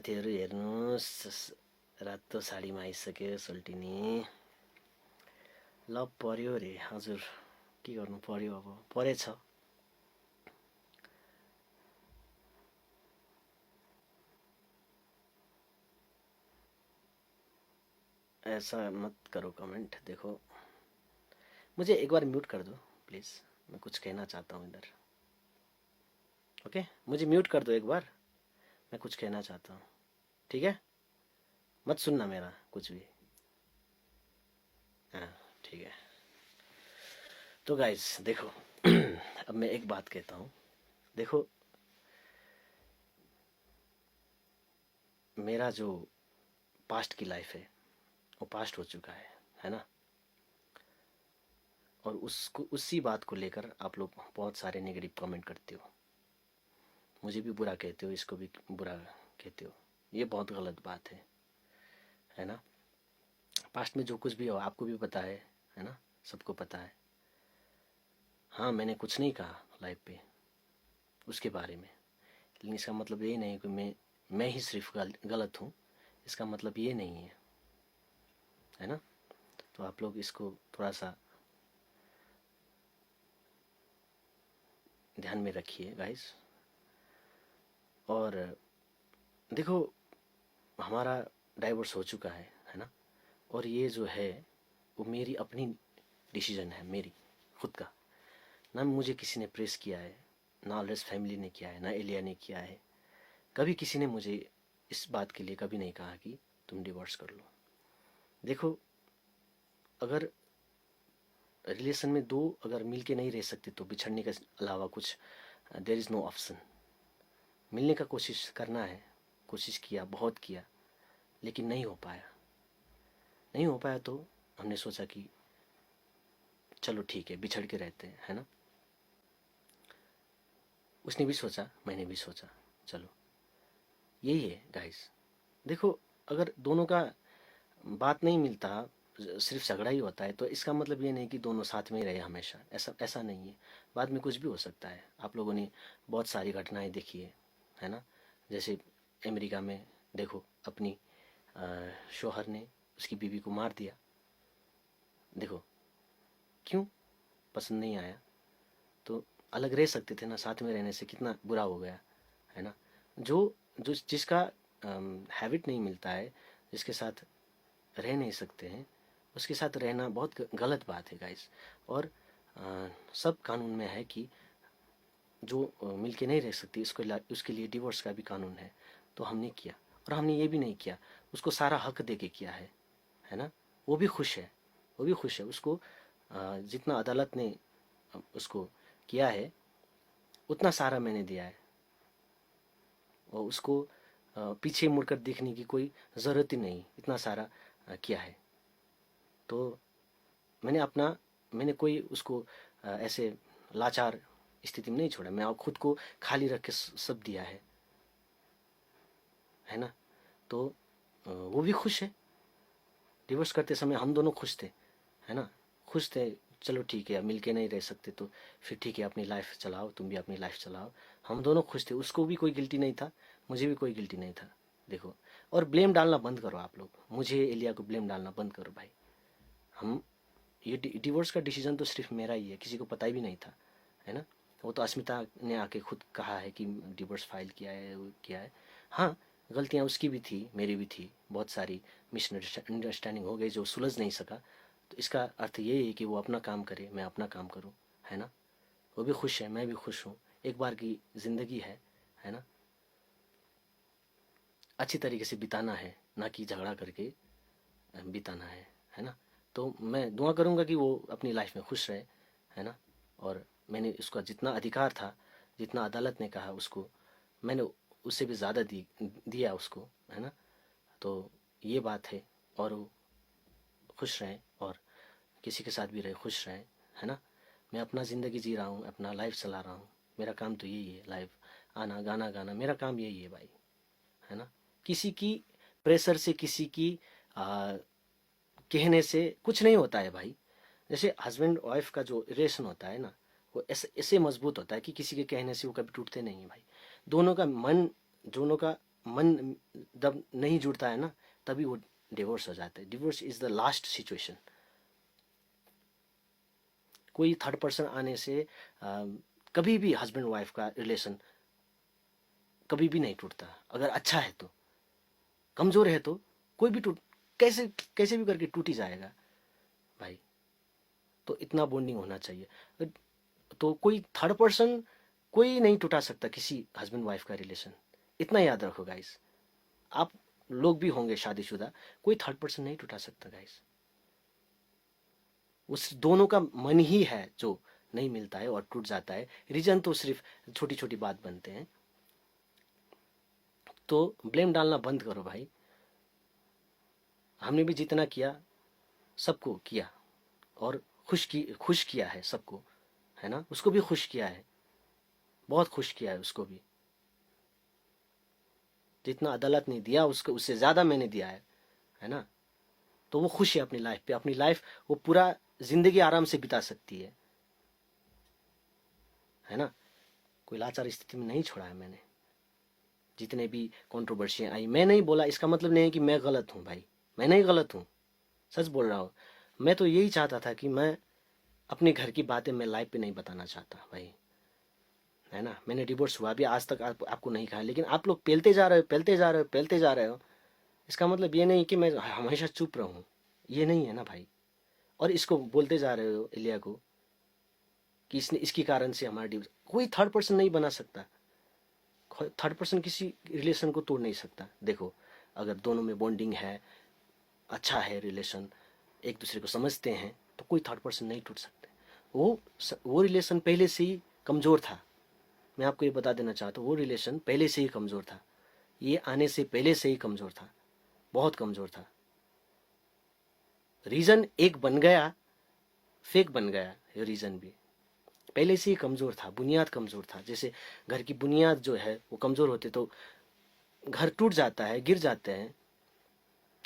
साथीहरू हेर्नुहोस्, रातो साडीमा आइसक्यो सोल्टिनी। ल पर्यो रे हजुर, के गर्नु पर्यो, अब परेछ। ऐसा मत करो कमेंट। देखो, मुझे एक बार म्यूट कर दो प्लीज़, मैं कुछ कहना चाहता हूँ इधर। ओके, मुझे म्यूट कर दो एक बार, मैं कुछ कहना चाहता हूँ, ठीक है? मत सुनना मेरा कुछ भी। हाँ ठीक है। तो गाइस देखो, अब मैं एक बात कहता हूँ। देखो, मेरा जो पास्ट की लाइफ है वो पास्ट हो चुका है ना? और उसको, उसी बात को लेकर आप लोग बहुत सारे नेगेटिव कमेंट करते हो, मुझे भी बुरा कहते हो, इसको भी बुरा कहते हो। ये बहुत गलत बात है ना? पास्ट में जो कुछ भी हो आपको भी पता है ना? सबको पता है। हाँ, मैंने कुछ नहीं कहा लाइफ पे उसके बारे में, लेकिन इसका मतलब ये नहीं कि मैं ही सिर्फ गलत हूँ, इसका मतलब ये नहीं है ना? तो आप लोग इसको थोड़ा सा ध्यान में रखिए गाइस। और देखो, हमारा डाइवोर्स हो चुका है ना? और ये जो है वो मेरी अपनी डिसीजन है, मेरी खुद का। ना मुझे किसी ने प्रेस किया है, ना ऑलरेस फैमिली ने किया है, ना एलिया ने किया है। कभी किसी ने मुझे इस बात के लिए कभी नहीं कहा कि तुम डिवोर्स कर लो। देखो, अगर रिलेशन में दो अगर मिल के नहीं रह सकते तो बिछड़ने के अलावा कुछ देयर इज़ नो ऑप्शन। मिलने का कोशिश करना है, कोशिश किया, बहुत किया, लेकिन नहीं हो पाया। नहीं हो पाया तो हमने सोचा कि चलो ठीक है, बिछड़ के रहते हैं, है ना? उसने भी सोचा, मैंने भी सोचा, चलो यही है गाइस। देखो, अगर दोनों का बात नहीं मिलता, सिर्फ झगड़ा ही होता है, तो इसका मतलब ये नहीं कि दोनों साथ में ही रहे हमेशा। ऐसा ऐसा नहीं है, बाद में कुछ भी हो सकता है। आप लोगों ने बहुत सारी घटनाएं देखी है ना? जैसे अमेरिका में देखो, अपनी शौहर ने उसकी बीवी को मार दिया। देखो, क्यों? पसंद नहीं आया तो अलग रह सकते थे ना, साथ में रहने से कितना बुरा हो गया, है ना? जो जो जिसका हैबिट नहीं मिलता है, जिसके साथ रह नहीं सकते हैं, उसके साथ रहना बहुत गलत बात है गाइस। और सब कानून में है कि जो मिल के नहीं रह सकती उसके लिए डिवोर्स का भी कानून है। तो हमने किया, और हमने ये भी नहीं किया, उसको सारा हक दे के किया है ना? वो भी खुश है, वो भी खुश है। उसको जितना अदालत ने उसको किया है उतना सारा मैंने दिया है, और उसको पीछे मुड़कर देखने की कोई ज़रूरत ही नहीं, इतना सारा किया है। तो मैंने कोई उसको ऐसे लाचार स्थिति में नहीं छोड़ा। मैं खुद को खाली रख के सब दिया है ना? तो वो भी खुश है। डिवोर्स करते समय हम दोनों खुश थे, है ना? खुश थे, चलो ठीक है, अब मिलके नहीं रह सकते तो फिर ठीक है, अपनी लाइफ चलाओ, तुम भी अपनी लाइफ चलाओ। हम दोनों खुश थे, उसको भी कोई गिल्टी नहीं था, मुझे भी कोई गिल्टी नहीं था। देखो, और ब्लेम डालना बंद करो आप लोग, मुझे एलिया को ब्लेम डालना बंद करो भाई। हम ये डिवोर्स का डिसीजन तो सिर्फ मेरा ही है, किसी को पता भी नहीं था, है ना? वो तो अस्मिता ने आके खुद कहा है कि डिवोर्स फाइल किया है, वो किया है। हाँ, गलतियाँ उसकी भी थी, मेरी भी थी, बहुत सारी मिसअंडरस्टैंडिंग हो गई जो सुलझ नहीं सका। तो इसका अर्थ ये है कि वो अपना काम करे, मैं अपना काम करूँ, है ना? वो भी खुश है, मैं भी खुश हूँ। एक बार की ज़िंदगी है ना? अच्छी तरीके से बिताना है, ना कि झगड़ा करके बिताना है ना? तो मैं दुआ करूँगा कि वो अपनी लाइफ में खुश रहे, है ना? और मैंने उसका जितना अधिकार था, जितना अदालत ने कहा उसको, मैंने उससे भी ज़्यादा दिया उसको, है ना? तो ये बात है। और वो खुश रहें, और किसी के साथ भी रहे खुश रहें, है ना? मैं अपना ज़िंदगी जी रहा हूँ, अपना लाइफ चला रहा हूँ। मेरा काम तो यही है, लाइफ आना, गाना गाना, मेरा काम यही है भाई, है ना? किसी की प्रेशर से, किसी की आ, कहने से कुछ नहीं होता है भाई। जैसे हस्बैंड वाइफ का जो रिलेशन होता है ना, वो ऐसे ऐसे मजबूत होता है कि किसी के कहने से वो कभी टूटते नहीं है भाई। दोनों का मन, दोनों का मन जब नहीं जुड़ता है ना, तभी वो डिवोर्स हो जाता है। Divorce is the last situation. कोई थर्ड पर्सन आने से कभी भी हस्बैंड वाइफ का रिलेशन कभी भी नहीं टूटता। अगर अच्छा है तो, कमजोर है तो कोई भी टूट, कैसे कैसे भी करके टूट ही जाएगा भाई। तो इतना बॉन्डिंग होना चाहिए। तो कोई थर्ड पर्सन कोई नहीं टूटा सकता किसी हस्बैंड वाइफ का रिलेशन। इतना याद रखो गाइस। आप लोग भी होंगे शादीशुदा, कोई थर्ड पर्सन नहीं टूटा सकता गाइस। उस दोनों का मन ही है जो नहीं मिलता है और टूट जाता है। रीजन तो सिर्फ छोटी छोटी बात बनते हैं। तो ब्लेम डालना बंद करो भाई। हमने भी जितना किया सबको किया, और खुश किया है सबको, है ना। उसको भी खुश किया है, बहुत खुश किया है उसको भी। जितना अदालत ने दिया उसको उससे ज्यादा मैंने दिया है ना। तो वो खुश है अपनी लाइफ पे। अपनी लाइफ वो पूरा जिंदगी आराम से बिता सकती है ना। कोई लाचार स्थिति में नहीं छोड़ा है मैंने। जितने भी कंट्रोवर्सियां आई, मैं नहीं बोला, इसका मतलब नहीं है कि मैं गलत हूं भाई। मैं नहीं गलत हूं, सच बोल रहा हूं। मैं तो यही चाहता था कि मैं अपने घर की बातें मैं लाइव पे नहीं बताना चाहता भाई, है ना। मैंने डिवोर्स हुआ भी आज तक आपको नहीं कहा, लेकिन आप लोग पेलते जा रहे हो, पेलते जा रहे हो, पेलते जा रहे हो। इसका मतलब ये नहीं कि मैं हमेशा चुप रहूं, ये नहीं है ना भाई। और इसको बोलते जा रहे हो इलिया को कि इसने इसके कारण से हमारा डिवोर्स। कोई थर्ड पर्सन नहीं बना सकता। थर्ड पर्सन किसी रिलेशन को तोड़ नहीं सकता। देखो, अगर दोनों में बॉन्डिंग है, अच्छा है रिलेशन, एक दूसरे को समझते हैं, तो कोई थर्ड पर्सन नहीं टूट सकते। वो रिलेशन पहले से ही कमज़ोर था। मैं आपको ये बता देना चाहता हूँ, वो रिलेशन पहले से ही कमज़ोर था। ये आने से पहले से ही कमज़ोर था, बहुत कमज़ोर था। रीज़न एक बन गया, फेक बन गया। ये रीज़न भी पहले से ही कमज़ोर था, बुनियाद कमज़ोर था। जैसे घर की बुनियाद जो है वो कमज़ोर होते तो घर टूट जाता है, गिर जाते हैं,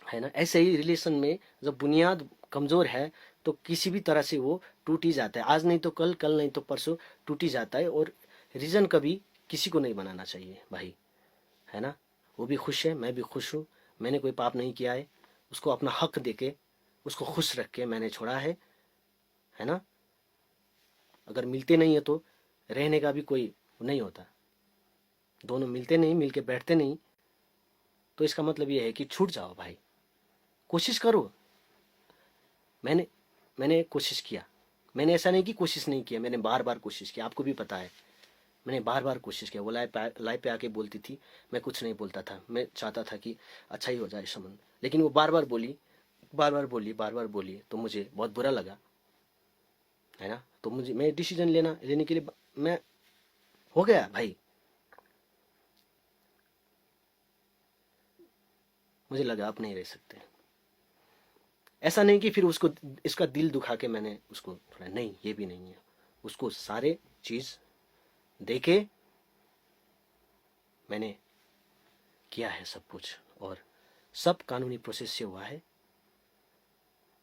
है ना। ऐसे ही रिलेशन में जब बुनियाद कमज़ोर है तो किसी भी तरह से वो टूट ही जाता है। आज नहीं तो कल, कल नहीं तो परसों टूट ही जाता है। और रीज़न कभी किसी को नहीं बनाना चाहिए भाई, है ना। वो भी खुश है, मैं भी खुश हूँ। मैंने कोई पाप नहीं किया है। उसको अपना हक देके, उसको खुश रख के मैंने छोड़ा है ना। अगर मिलते नहीं है तो रहने का भी कोई नहीं होता। दोनों मिलते नहीं, मिलके बैठते नहीं, तो इसका मतलब ये है कि छूट जाओ भाई। कोशिश करो। मैंने मैंने कोशिश किया। मैंने ऐसा नहीं कि कोशिश नहीं किया, मैंने बार बार कोशिश किया। आपको भी पता है, मैंने बार बार कोशिश किया। वो लाइव पे आके बोलती थी, मैं कुछ नहीं बोलता था। मैं चाहता था कि अच्छा ही हो जाए संबंध, लेकिन वो बार बार बोली, बार बार बोली, बार बार बोली, तो मुझे बहुत बुरा लगा, है ना। तो मैं डिसीजन लेने के लिए मैं हो गया भाई। मुझे लगा आप नहीं रह सकते। ऐसा नहीं कि फिर उसको, इसका दिल दुखा के मैंने उसको थोड़ा, नहीं, ये भी नहीं है। उसको सारे चीज देके मैंने किया है सब कुछ, और सब कानूनी प्रोसेस से हुआ है।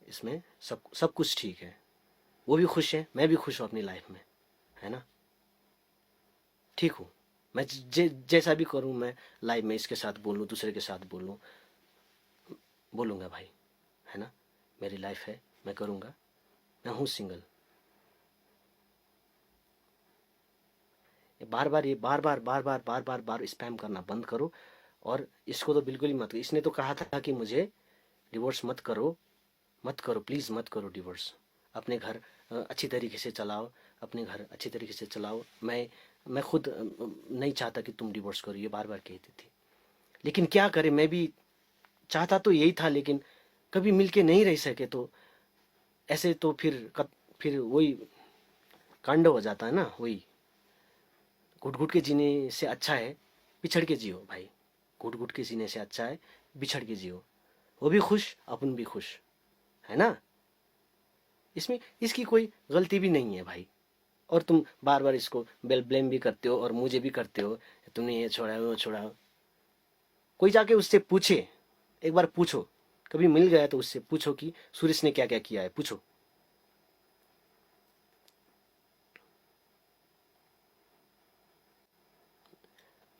इसमें सब सब कुछ ठीक है। वो भी खुश है, मैं भी खुश हूँ अपनी लाइफ में, है ना। ठीक हूँ मैं। जैसा भी करूँ मैं लाइफ में, इसके साथ बोलूँ, दूसरे के साथ बोलूँ, बोलूँगा भाई, है ना। मेरी लाइफ है, मैं करूँगा। मैं हूँ सिंगल। बार बार स्पैम करना बंद करो। और इसको तो बिल्कुल ही मत। इसने तो कहा था कि मुझे डिवोर्स मत करो, मत करो, प्लीज़ मत करो डिवोर्स। अपने घर अच्छी तरीके से चलाओ, अपने घर अच्छी तरीके से चलाओ। मैं खुद नहीं चाहता कि तुम डिवोर्स करो, ये बार बार कहती थी। लेकिन क्या करें, मैं भी चाहता तो यही था, लेकिन कभी मिलके नहीं रह सके। तो ऐसे तो फिर वही कांड हो जाता है ना। वही घुट घुट के जीने से अच्छा है बिछड़ के जियो भाई। घुट घुट के जीने से अच्छा है बिछड़ के जियो। वो भी खुश, अपन भी खुश, है ना। इसमें इसकी कोई गलती भी नहीं है भाई। और तुम बार बार इसको ब्लेम भी करते हो और मुझे भी करते हो, तुमने ये छोड़ा वो छोड़ा। कोई जाके उससे पूछे, एक बार पूछो, कभी मिल गया तो उससे पूछो कि सुरेश ने क्या क्या किया है, पूछो।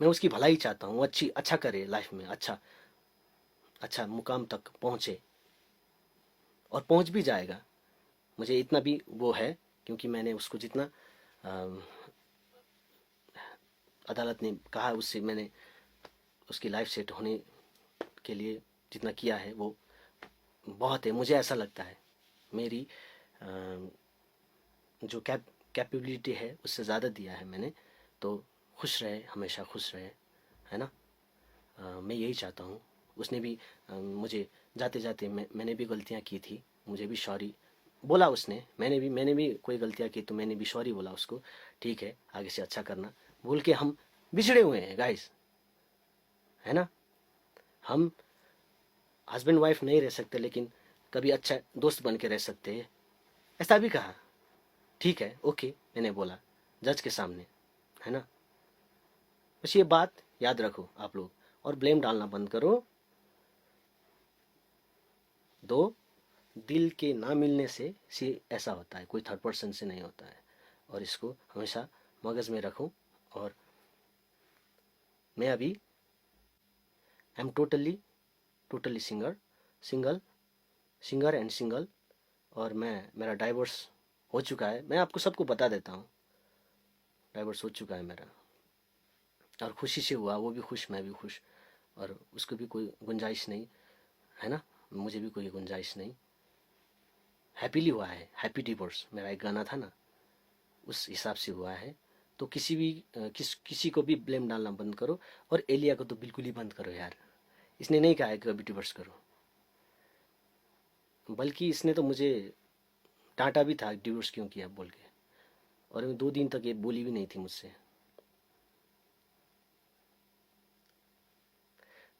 मैं उसकी भलाई चाहता हूँ, अच्छा करे लाइफ में, अच्छा मुकाम तक पहुँचे, और पहुँच भी जाएगा। मुझे इतना भी वो है, क्योंकि मैंने उसको जितना अदालत ने कहा उससे मैंने उसकी लाइफ सेट होने के लिए जितना किया है वो बहुत है, मुझे ऐसा लगता है। मेरी जो कैपेबिलिटी है उससे ज़्यादा दिया है मैंने, तो खुश रहे, हमेशा खुश रहे, है ना। मैं यही चाहता हूँ। उसने भी मुझे जाते जाते मैंने भी गलतियाँ की थी, मुझे भी सॉरी बोला उसने, मैंने भी कोई गलतियाँ की तो मैंने भी सॉरी बोला उसको, ठीक है आगे से अच्छा करना, बोल के हम बिछड़े हुए हैं गाइस, है ना। हम हस्बैंड वाइफ नहीं रह सकते, लेकिन कभी अच्छा दोस्त बन के रह सकते हैं, ऐसा भी कहा, ठीक है ओके मैंने बोला जज के सामने, है ना। बस ये बात याद रखो आप लोग, और ब्लेम डालना बंद करो। दो दिल के ना मिलने से ऐसा होता है, कोई थर्ड पर्सन से नहीं होता है, और इसको हमेशा मगज में रखो। और मैं अभी I am totally singer and single, और मेरा डाइवोर्स हो चुका है, मैं आपको सबको बता देता हूँ, डाइवोर्स हो चुका है मेरा, और खुशी से हुआ, वो भी खुश मैं भी खुश, और उसको भी कोई गुंजाइश नहीं, है ना, मुझे भी कोई गुंजाइश नहीं, हैप्पीली हुआ है, हैप्पी डिवोर्स मेरा एक गाना था ना, उस हिसाब से हुआ है। तो किसी को भी ब्लेम डालना बंद करो, और एलिया को तो बिल्कुल ही बंद करो यार, इसने नहीं कहा है कि कभी डिवोर्स करो, बल्कि इसने तो मुझे डांटा भी था डिवोर्स क्यों किया बोल के, और 2 दिन तक ये बोली भी नहीं थी मुझसे।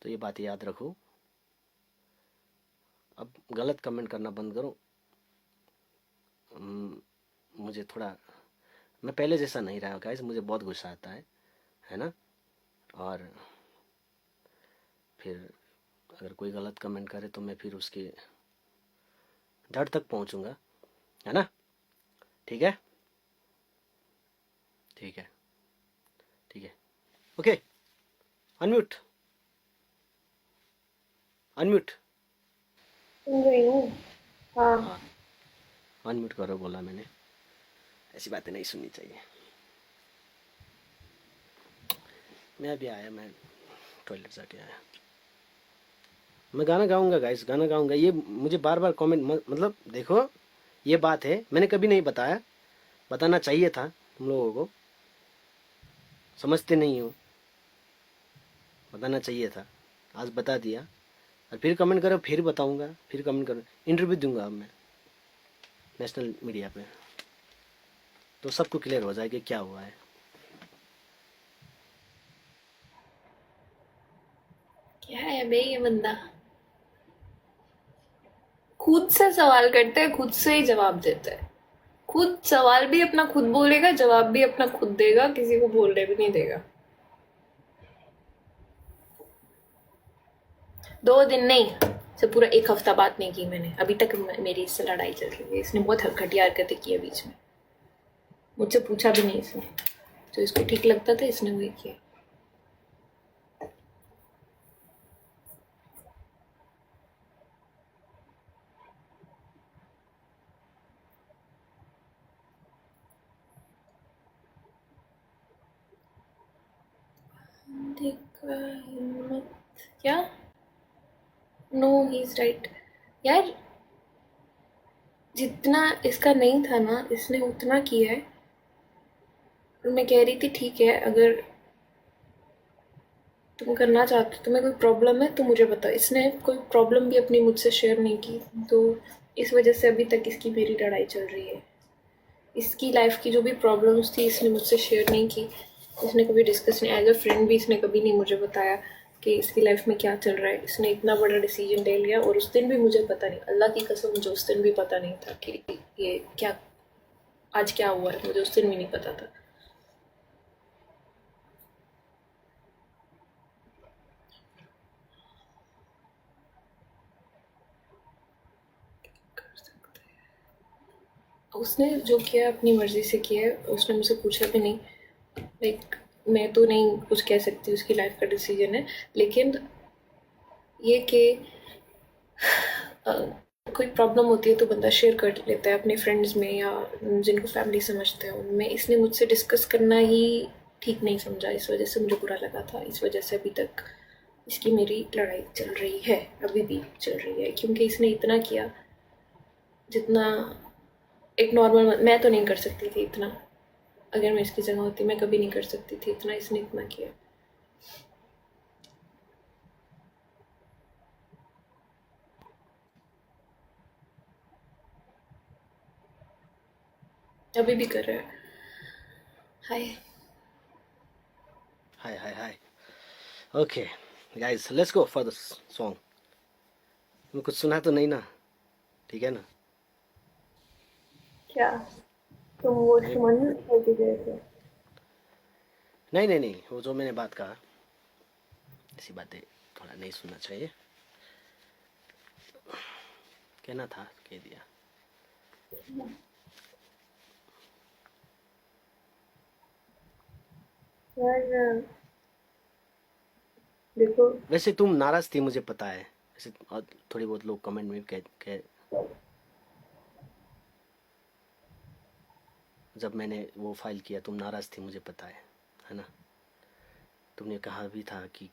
तो ये बात याद रखो, अब गलत कमेंट करना बंद करो। मुझे थोड़ा, मैं पहले जैसा नहीं रहा गाइस, मुझे बहुत गुस्सा आता है ना। और फिर अगर कोई गलत कमेंट करे तो मैं फिर उसके जड़ तक पहुंचूंगा, है ना। ठीक है ठीक है ठीक है, ओके। अनम्यूट अनम्यूट सुन रही हूँ। हाँ। हाँ, अनम्यूट करो बोला मैंने, ऐसी बातें नहीं सुननी चाहिए। मैं अभी आया, मैं टॉयलेट जाके आया, मैं गाना गाऊंगा गाइस, गाना गाऊंगा। ये मुझे बार बार कमेंट, मतलब देखो ये बात है, मैंने कभी नहीं बताया, बताना चाहिए था तुम लोगों को, समझते नहीं हो, बताना चाहिए था, आज बता दिया। और फिर कमेंट करो, फिर बताऊंगा, फिर कमेंट करो, इंटरव्यू दूंगा अब मैं नेशनल मीडिया पे, तो सबको क्लियर हो जाएगा क्या हुआ है। क्या है बे ये बंदा, खुद से सवाल करता है, खुद से ही जवाब देता है। खुद सवाल भी अपना खुद बोलेगा, जवाब भी अपना खुद देगा, किसी को बोलने भी नहीं देगा। 2 दिन नहीं, से पूरा एक हफ्ता बात नहीं की मैंने अभी तक। मेरी इससे लड़ाई चल रही है, इसने बहुत घटिया हरकतें की है बीच में, मुझसे पूछा भी नहीं इसने, तो इसको ठीक लगता था इसने वही किया। देखा हिम्मत क्या, नो ही इज राइट। यार जितना इसका नहीं था ना, इसने उतना किया है। और मैं कह रही थी ठीक है, अगर तुम करना चाहते हो, तुम्हें कोई प्रॉब्लम है तो मुझे बताओ। इसने कोई प्रॉब्लम भी अपनी मुझसे शेयर नहीं की, तो इस वजह से अभी तक इसकी मेरी लड़ाई चल रही है। इसकी लाइफ की जो भी प्रॉब्लम्स थी इसने मुझसे शेयर नहीं की, इसने कभी डिस्कस नहीं, एज अ फ्रेंड भी इसने कभी नहीं मुझे बताया कि इसकी लाइफ में क्या चल रहा है। इसने इतना बड़ा डिसीजन ले लिया, और उस दिन भी मुझे पता नहीं, अल्लाह की कसम मुझे उस दिन भी पता नहीं था कि ये क्या, आज क्या हुआ है, मुझे उस दिन भी नहीं पता था। उसने जो किया अपनी मर्जी से किया है, उसने मुझसे पूछा भी नहीं। लाइक मैं तो नहीं कुछ कह सकती, उसकी लाइफ का डिसीजन है, लेकिन ये कि कोई प्रॉब्लम होती है तो बंदा शेयर कर लेता है अपने फ्रेंड्स में या जिनको फैमिली समझते हैं उनमें। इसने मुझसे डिस्कस करना ही ठीक नहीं समझा, इस वजह से मुझे बुरा लगा था। इस वजह से अभी तक इसकी मेरी लड़ाई चल रही है, अभी भी चल रही है, क्योंकि इसने इतना किया जितना एक नॉर्मल मैं तो नहीं कर सकती थी इतना। अगर मैं इसकी जगह होती मैं कभी नहीं कर सकती थी इतना, इसने इतना किया। अभी भी कर रहा है। Hi hi hi hi. Okay guys, let's go for the song. तुम्हें कुछ सुना तो नहीं ना? ठीक है ना? क्या तुम वो नहीं सुमन होके गए थे? नहीं नहीं नहीं, वो जो मैंने बात कहा, ऐसी बातें थोड़ा नहीं सुनना चाहिए। कहना था कह दिया। यार देखो, वैसे तुम नाराज थी, मुझे पता है। वैसे और थोड़ी बहुत लोग कमेंट में कह जब मैंने वो फाइल किया तुम नाराज थी, मुझे पता है ना? तुमने कहा भी था कि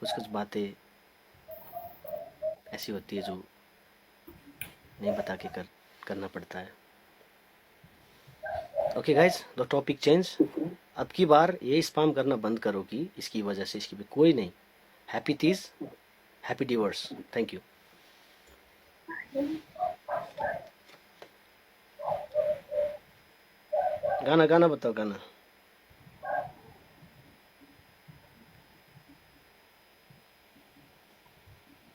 कुछ कुछ बातें ऐसी होती है जो नहीं बता के करना पड़ता है। Okay guys, the topic change. अब की बार ये स्पैम करना बंद करो कि इसकी वजह से इसकी भी कोई नहीं। Happy Teej, happy divorce. Thank you. गाना गाना बताओ, गाना।